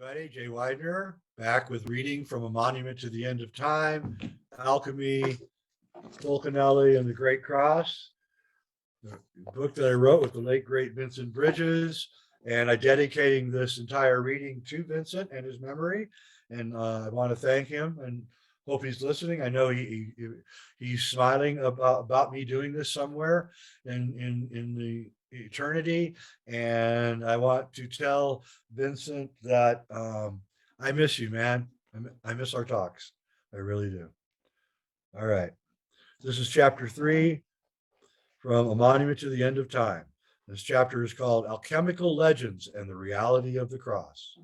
everybody. Jay Widener back with reading from A Monument to the End of Time, Alchemy, Fulcanelli, and the Great Cross, the book that I wrote with the late, great Vincent Bridges. And I'm dedicating this entire reading to Vincent and his memory. And I want to thank him and hope he's listening. I know he's smiling about me doing this somewhere in the eternity. And I want to tell Vincent that I miss you, man. I miss our talks. I really do. All right. This is chapter 3 from A Monument to the End of Time. This chapter is called Alchemical Legends and the Reality of the Cross.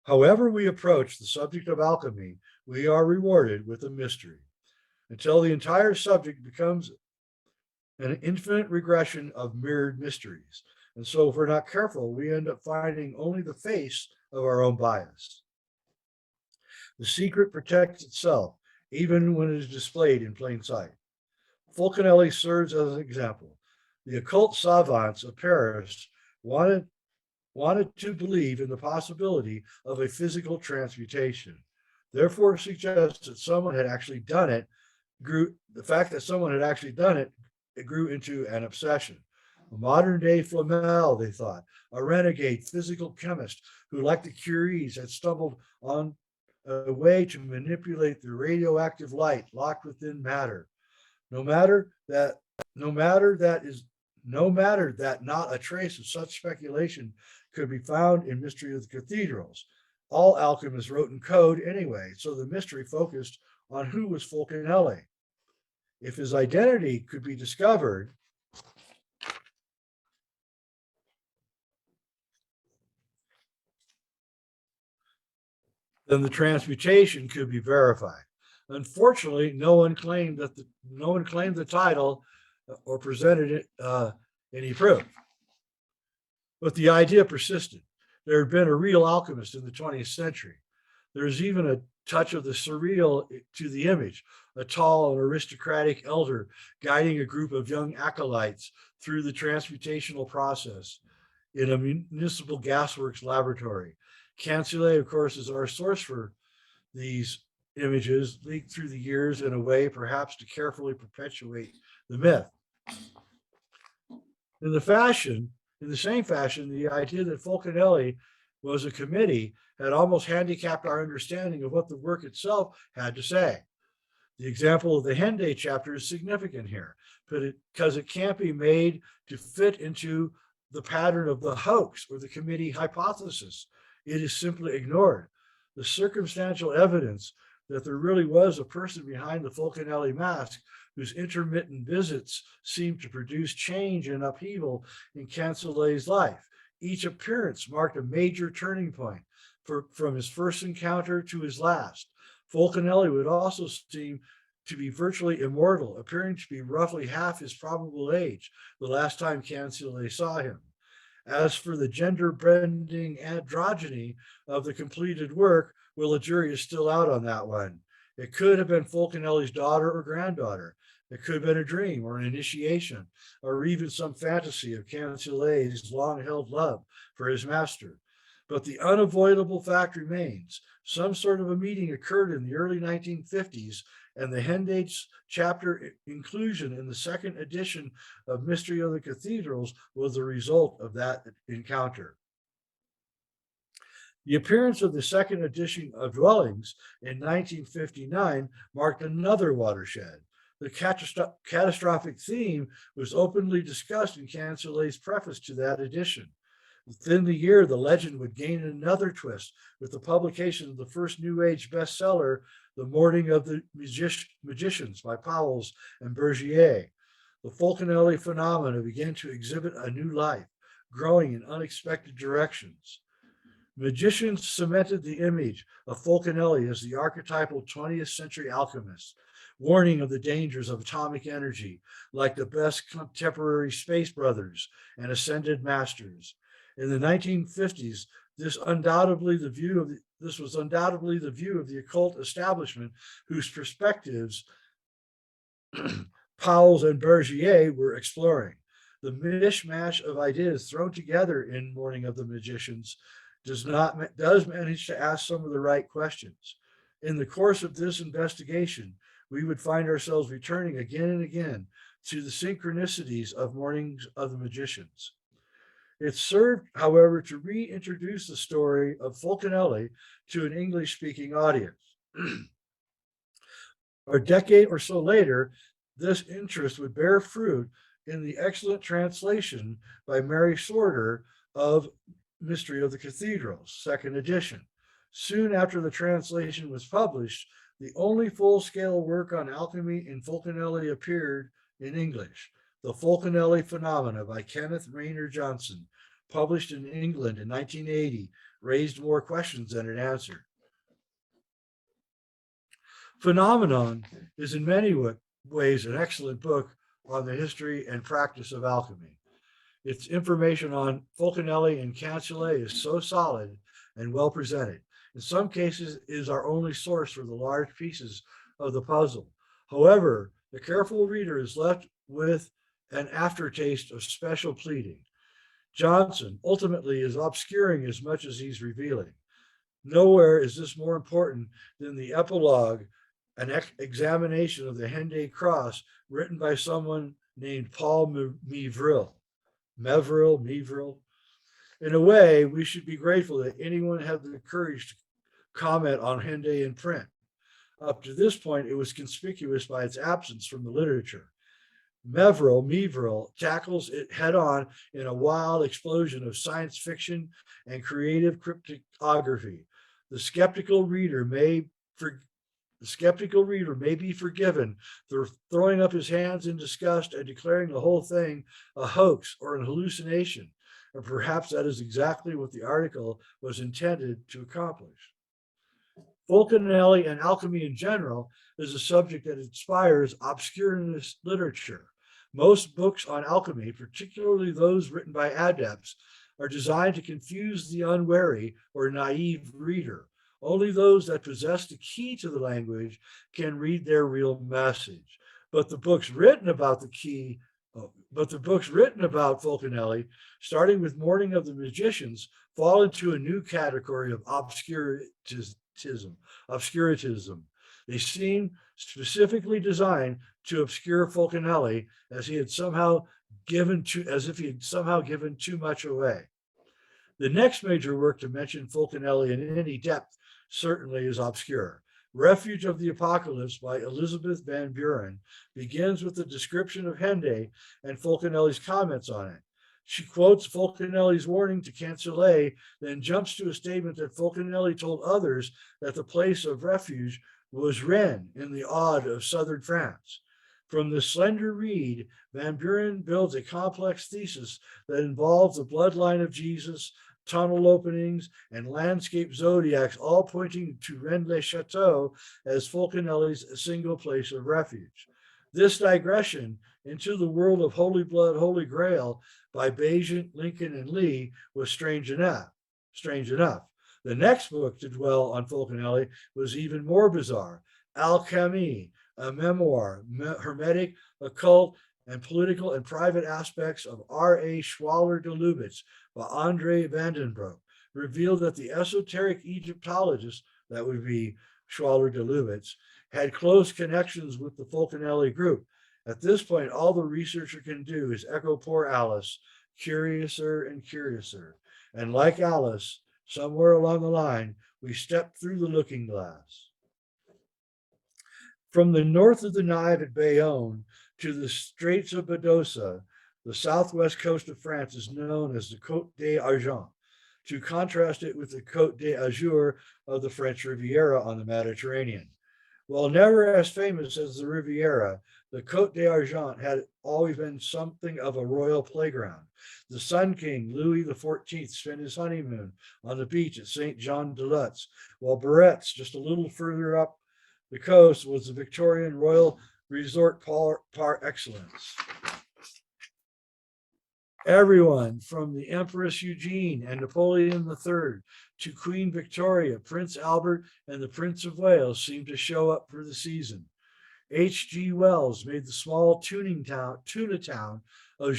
However we approach the subject of alchemy, we are rewarded with a mystery until the entire subject becomes an infinite regression of mirrored mysteries. And so if we're not careful, we end up finding only the face of our own bias. The secret protects itself, even when it is displayed in plain sight. Fulcanelli serves as an example. The occult savants of Paris wanted to believe in the possibility of a physical transmutation. Therefore, suggests that someone had actually done it. The fact that someone had actually done it, it grew into an obsession. A modern day Flamel, they thought, a renegade physical chemist who, like the Curies, had stumbled on a way to manipulate the radioactive light locked within matter. No matter that not a trace of such speculation could be found in Mystery of the Cathedrals. All alchemists wrote in code anyway, so the mystery focused on who was Fulcanelli. If his identity could be discovered, then the transmutation could be verified. Unfortunately, no one claimed the title or presented any proof. But the idea persisted. There had been a real alchemist in the 20th century. There's even a touch of the surreal to the image, a tall and aristocratic elder guiding a group of young acolytes through the transmutational process in a municipal gasworks laboratory. Cancele, of course, is our source for these images, leaked through the years in a way perhaps to carefully perpetuate the myth. In the same fashion, the idea that Fulcanelli was a committee had almost handicapped our understanding of what the work itself had to say. The example of the Hendaye chapter is significant here, because it can't be made to fit into the pattern of the hoax or the committee hypothesis. It is simply ignored. The circumstantial evidence that there really was a person behind the Fulcanelli mask whose intermittent visits seemed to produce change and upheaval in Cancele's life. Each appearance marked a major turning point from his first encounter to his last. Fulcanelli would also seem to be virtually immortal, appearing to be roughly half his probable age the last time Cancele saw him. As for the gender-bending androgyny of the completed work, well, the jury is still out on that one. It could have been Fulcanelli's daughter or granddaughter. It could have been a dream or an initiation, or even some fantasy of Cancele's long-held love for his master. But the unavoidable fact remains. Some sort of a meeting occurred in the early 1950s, and the Hendaye chapter inclusion in the second edition of Mystery of the Cathedrals was the result of that encounter. The appearance of the second edition of Dwellings in 1959 marked another watershed. The catastrophic theme was openly discussed in Cancele's preface to that edition. Within the year, the legend would gain another twist with the publication of the first New Age bestseller, The Morning of the Magicians by Powles and Bergier. The Fulcanelli phenomena began to exhibit a new life, growing in unexpected directions. Magicians cemented the image of Fulcanelli as the archetypal 20th century alchemist, warning of the dangers of atomic energy, like the best contemporary Space Brothers and Ascended Masters. In the 1950s, this was undoubtedly the view of the occult establishment, whose perspectives Powles and Bergier were exploring. The mishmash of ideas thrown together in Morning of the Magicians does manage to ask some of the right questions. In the course of this investigation, we would find ourselves returning again and again to the synchronicities of Mornings of the Magicians. It served, however, to reintroduce the story of Fulcanelli to an English speaking audience. A decade or so later, this interest would bear fruit in the excellent translation by Mary Sorter of Mystery of the Cathedral, second edition. Soon after the translation was published, the only full scale work on alchemy in Fulcanelli appeared in English, The Fulcanelli Phenomena by Kenneth Rayner Johnson, published in England in 1980, raised more questions than it answered. Phenomenon is in many ways an excellent book on the history and practice of alchemy. Its information on Fulcanelli and Cancellae is so solid and well presented. In some cases, it is our only source for the large pieces of the puzzle. However, the careful reader is left with an aftertaste of special pleading. Johnson ultimately is obscuring as much as he's revealing. Nowhere is this more important than the epilogue, an examination of the Hendaye cross written by someone named Paul Mevril. In a way, we should be grateful that anyone had the courage to comment on Hendaye in print. Up to this point, it was conspicuous by its absence from the literature. Mevril tackles it head on in a wild explosion of science fiction and creative cryptography. The skeptical reader may be forgiven for throwing up his hands in disgust and declaring the whole thing a hoax or an hallucination. Or perhaps that is exactly what the article was intended to accomplish. Fulcanelli and alchemy in general is a subject that inspires obscurist literature. Most books on alchemy, particularly those written by adepts, are designed to confuse the unwary or naive reader. Only those that possess the key to the language can read their real message. But the books written about Fulcanelli, starting with Morning of the Magicians, fall into a new category of obscurantism. They seem specifically designed to obscure Fulcanelli as if he had somehow given too much away. The next major work to mention Fulcanelli in any depth certainly is obscure. Refuge of the Apocalypse by Elizabeth Van Buren begins with a description of Hendaye and Fulcanelli's comments on it. She quotes Fulcanelli's warning to Cancellae, then jumps to a statement that Fulcanelli told others that the place of refuge was Rennes in the Aude of southern France. From the slender reed, Van Buren builds a complex thesis that involves the bloodline of Jesus, tunnel openings, and landscape zodiacs, all pointing to Rennes-le-Château as Fulcanelli's single place of refuge. This digression into the world of Holy Blood, Holy Grail by Baigent, Lincoln, and Lee was strange enough. The next book to dwell on Fulcanelli was even more bizarre, Alchemy, a memoir, hermetic, occult, and political and private aspects of R.A. Schwaller de Lubitz by Andre Vandenbroek, revealed that the esoteric Egyptologist, that would be Schwaller de Lubitz, had close connections with the Fulcanelli group. At this point, all the researcher can do is echo poor Alice, curiouser and curiouser. And like Alice, somewhere along the line, we stepped through the looking glass. From the north of the Nive at Bayonne to the Straits of Badosa, the southwest coast of France is known as the Côte d'Argent, to contrast it with the Côte d'Azur of the French Riviera on the Mediterranean. While never as famous as the Riviera, the Côte d'Argent had always been something of a royal playground. The Sun King, Louis XIV, spent his honeymoon on the beach at Saint Jean de Luz, while Barret's, just a little further up the coast, was the Victorian royal resort par excellence. Everyone from the Empress Eugenie and Napoleon III to Queen Victoria, Prince Albert, and the Prince of Wales seemed to show up for the season. H.G. Wells made the small tuna town of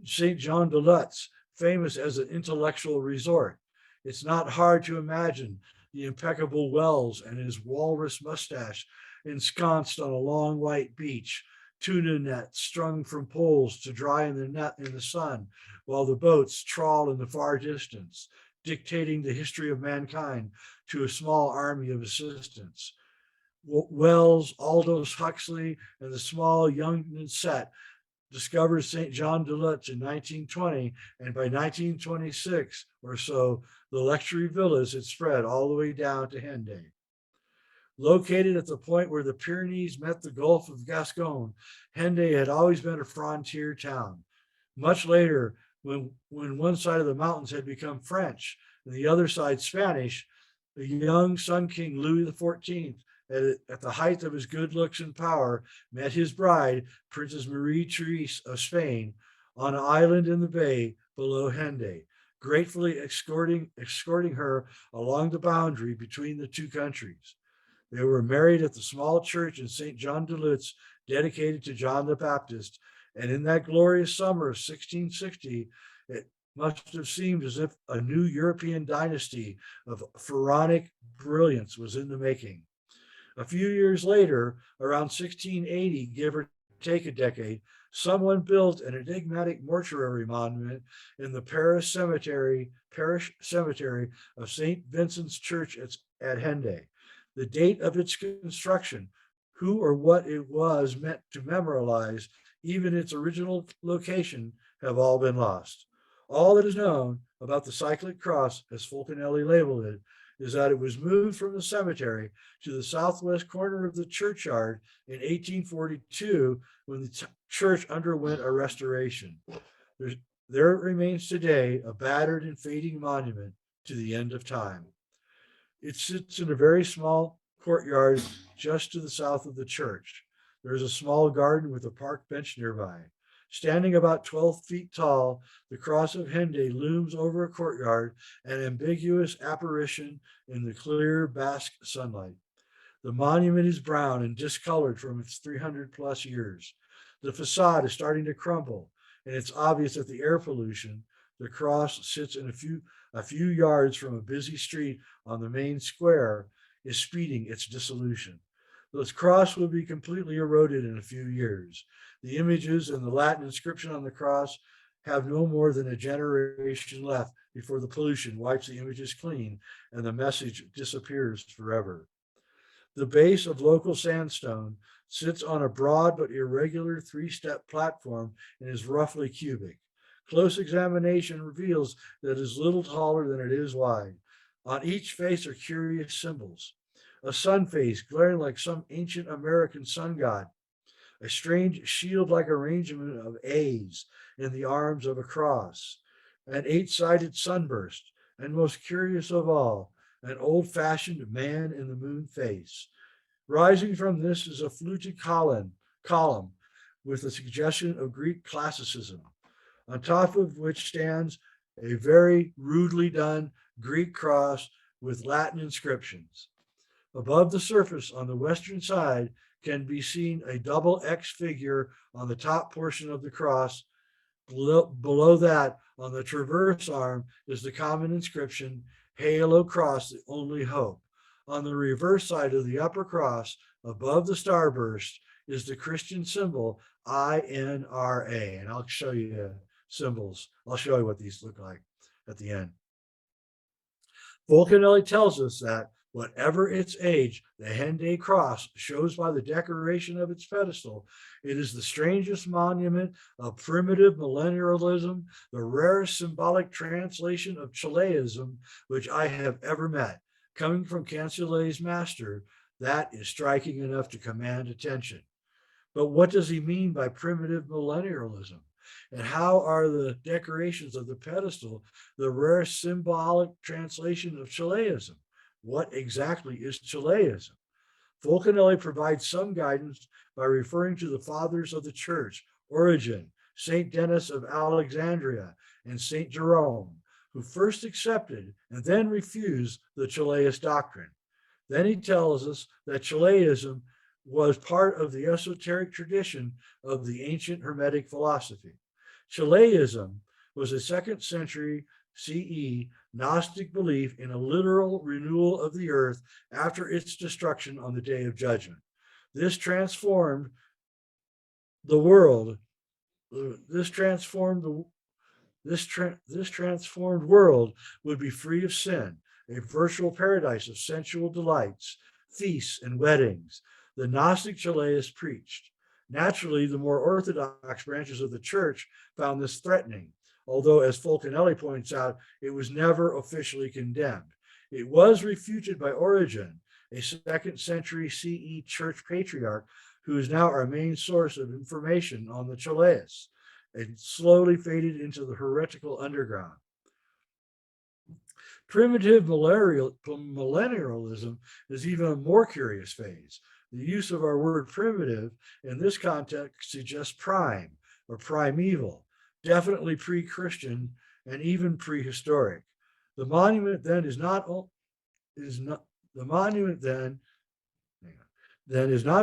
Saint Jean de Luz famous as an intellectual resort. It's not hard to imagine the impeccable Wells and his walrus mustache ensconced on a long white beach, tuna nets strung from poles to dry in the net in the sun, while the boats trawl in the far distance, dictating the history of mankind to a small army of assistants. Wells, Aldous Huxley, and the small young set discovered St. John de Lutz in 1920, and by 1926 or so, the luxury villas had spread all the way down to Hendaye. Located at the point where the Pyrenees met the Gulf of Gascogne, Hendaye had always been a frontier town. Much later, when one side of the mountains had become French and the other side Spanish, the young Sun King Louis XIV, at the height of his good looks and power, met his bride, Princess Marie Therese of Spain, on an island in the bay below Hendaye, gratefully escorting her along the boundary between the two countries. They were married at the small church in St. John de Lutz, dedicated to John the Baptist, and in that glorious summer of 1660, it must have seemed as if a new European dynasty of pharaonic brilliance was in the making. A few years later, around 1680, give or take a decade, someone built an enigmatic mortuary monument in the parish cemetery of St. Vincent's Church at Hendaye. The date of its construction, who or what it was meant to memorialize, even its original location, have all been lost. All that is known about the cyclic cross, as Fulcanelli labeled it, is that it was moved from the cemetery to the southwest corner of the churchyard in 1842 when the church underwent a restoration. There it remains today, a battered and fading monument to the end of time. It sits in a very small courtyard just to the south of the church. There is a small garden with a park bench nearby. Standing about 12 feet tall, the cross of Hendaye looms over a courtyard, an ambiguous apparition in the clear Basque sunlight. The monument is brown and discolored from its 300 plus years. The facade is starting to crumble, and it's obvious that the air pollution, the cross sits in a few yards from a busy street on the main square, is speeding its dissolution. The cross will be completely eroded in a few years. The images and the Latin inscription on the cross have no more than a generation left before the pollution wipes the images clean and the message disappears forever. The base of local sandstone sits on a broad but irregular three-step platform and is roughly cubic. Close examination reveals that it is little taller than it is wide. On each face are curious symbols. A sun face glaring like some ancient American sun god, a strange shield-like arrangement of A's in the arms of a cross, an eight-sided sunburst, and most curious of all, an old-fashioned man in the moon face. Rising from this is a fluted column with a suggestion of Greek classicism, on top of which stands a very rudely done Greek cross with Latin inscriptions. Above the surface on the western side can be seen a double X figure on the top portion of the cross. Below that, on the transverse arm, is the common inscription, Hail, O Cross, the only hope. On the reverse side of the upper cross, above the starburst, is the Christian symbol INRA. And I'll show you symbols. I'll show you what these look like at the end. Fulcanelli tells us that whatever its age, the Hendaye cross shows by the decoration of its pedestal, it is the strangest monument of primitive millennialism, the rarest symbolic translation of Chileism which I have ever met. Coming from Cancelet's master, that is striking enough to command attention. But what does he mean by primitive millennialism? And how are the decorations of the pedestal the rarest symbolic translation of Chileism? What exactly is Chileism? Fulcanelli provides some guidance by referring to the fathers of the church, Origen, St. Denis of Alexandria, and St. Jerome, who first accepted and then refused the Chileist doctrine. Then he tells us that Chileism was part of the esoteric tradition of the ancient Hermetic philosophy. Chileism was a 2nd century CE Gnostic belief in a literal renewal of the earth after its destruction on the day of judgment. This transformed the world. This transformed the this transformed world would be free of sin, a virtual paradise of sensual delights, feasts, and weddings. The Gnostic Chaldeists preached. Naturally, the more orthodox branches of the church found this threatening, although, as Fulcanelli points out, it was never officially condemned. It was refuted by Origen, a second century CE church patriarch who is now our main source of information on the Chaldeists, and slowly faded into the heretical underground. Primitive millennialism is even a more curious phase. The use of our word primitive in this context suggests prime or primeval, definitely pre-Christian and even prehistoric. The monument then is not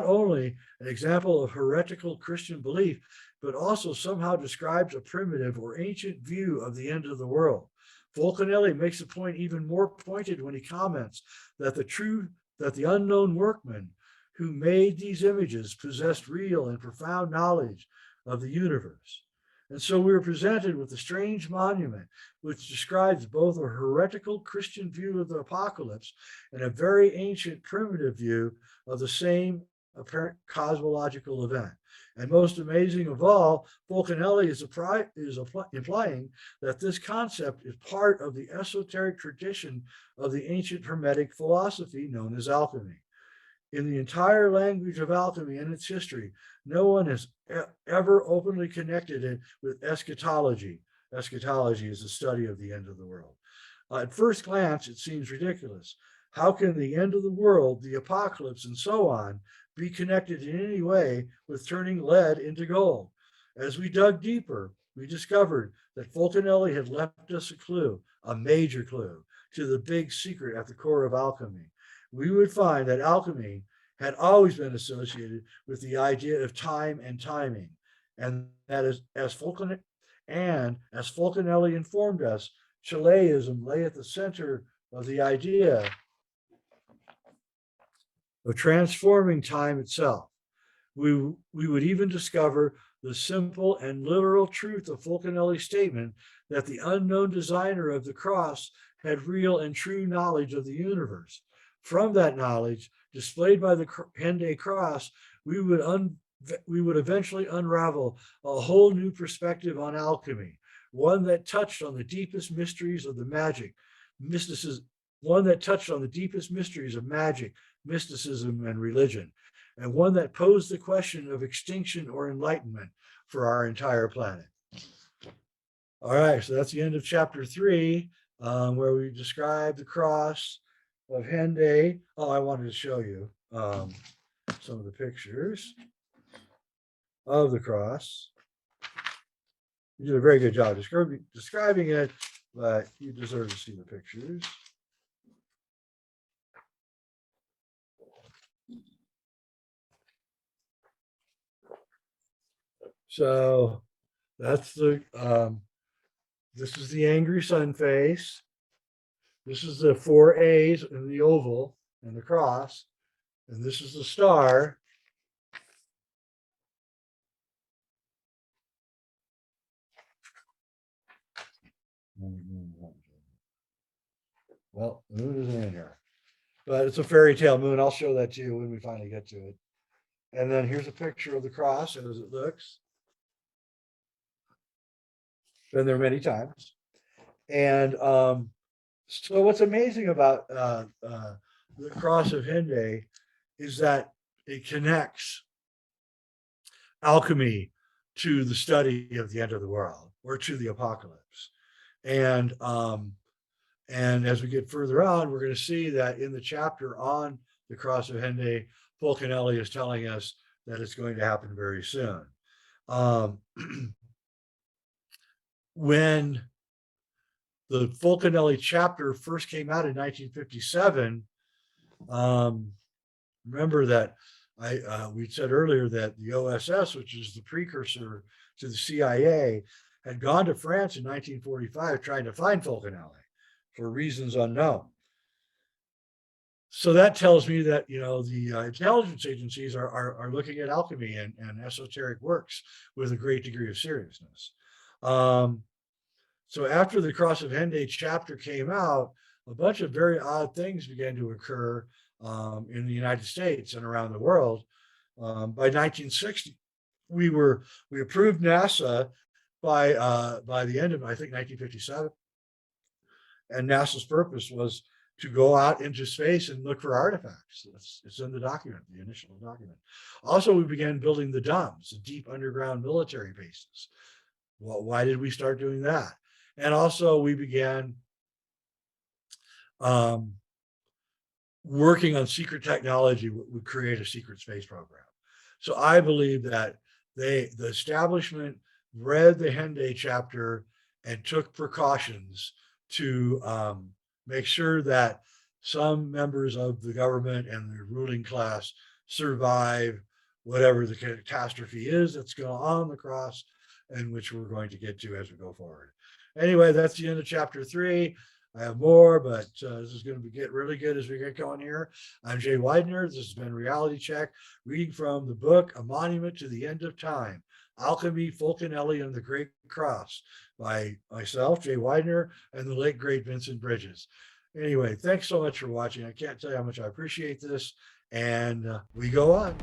only an example of heretical Christian belief, but also somehow describes a primitive or ancient view of the end of the world. Fulcanelli makes the point even more pointed when he comments that the unknown workman who made these images possessed real and profound knowledge of the universe. And so we are presented with a strange monument which describes both a heretical Christian view of the apocalypse and a very ancient primitive view of the same apparent cosmological event. And most amazing of all, Fulcanelli is implying that this concept is part of the esoteric tradition of the ancient Hermetic philosophy known as alchemy. In the entire language of alchemy and its history, no one has ever openly connected it with eschatology. Eschatology is the study of the end of the world. At first glance, it seems ridiculous. How can the end of the world, the apocalypse, and so on be connected in any way with turning lead into gold? As we dug deeper, we discovered that Fulcanelli had left us a clue, a major clue, to the big secret at the core of alchemy. We would find that alchemy had always been associated with the idea of time and timing, and that as Fulcanelli informed us, Chaldayism lay at the center of the idea of transforming time itself. We would even discover the simple and literal truth of Fulcanelli's statement that the unknown designer of the cross had real and true knowledge of the universe. From that knowledge, displayed by the Hendaye cross, we would eventually unravel a whole new perspective on alchemy, one that touched on the deepest mysteries of the mysticism, mysticism, and religion, and one that posed the question of extinction or enlightenment for our entire planet. All right, so that's the end of chapter 3, where we describe the cross of Hendaye. Oh, I wanted to show you some of the pictures of the cross. You did a very good job describing it, but you deserve to see the pictures. So that's this is the angry sun face. This is the 4 A's in the oval and the cross. And this is the star. Well, the moon isn't in here, but it's a fairy tale moon. I'll show that to you when we finally get to it. And then here's a picture of the cross as it looks. Been there many times. And so what's amazing about the cross of Hendaye is that it connects alchemy to the study of the end of the world or to the apocalypse. And as we get further on, we're going to see that in the chapter on the cross of Hendaye, Fulcanelli is telling us that it's going to happen very soon. When the Fulcanelli chapter first came out in 1957, remember that we said earlier that the OSS, which is the precursor to the CIA, had gone to France in 1945 trying to find Fulcanelli for reasons unknown. So that tells me that, you know, the intelligence agencies are looking at alchemy and esoteric works with a great degree of seriousness. So after the Cross of Hendaye chapter came out, a bunch of very odd things began to occur in the United States and around the world. By 1960, we approved NASA by the end of, I think, 1957, and NASA's purpose was to go out into space and look for artifacts. It's in the document, the initial document. Also, we began building the DUMBs, the deep underground military bases. Well, why did we start doing that? And also, we began working on secret technology would create a secret space program. So I believe that the establishment read the Hendaye chapter and took precautions to make sure that some members of the government and the ruling class survive whatever the catastrophe is that's going on the cross, and which we're going to get to as we go forward. Anyway, that's the end of chapter 3. I have more, but this is going to get really good as we get going here. I'm Jay Widener. This has been Reality Check, reading from the book A Monument to the End of Time, Alchemy, Fulcanelli, and the Great Cross by myself, Jay Widener, and the late, great Vincent Bridges. Anyway, thanks so much for watching. I can't tell you how much I appreciate this, and we go on.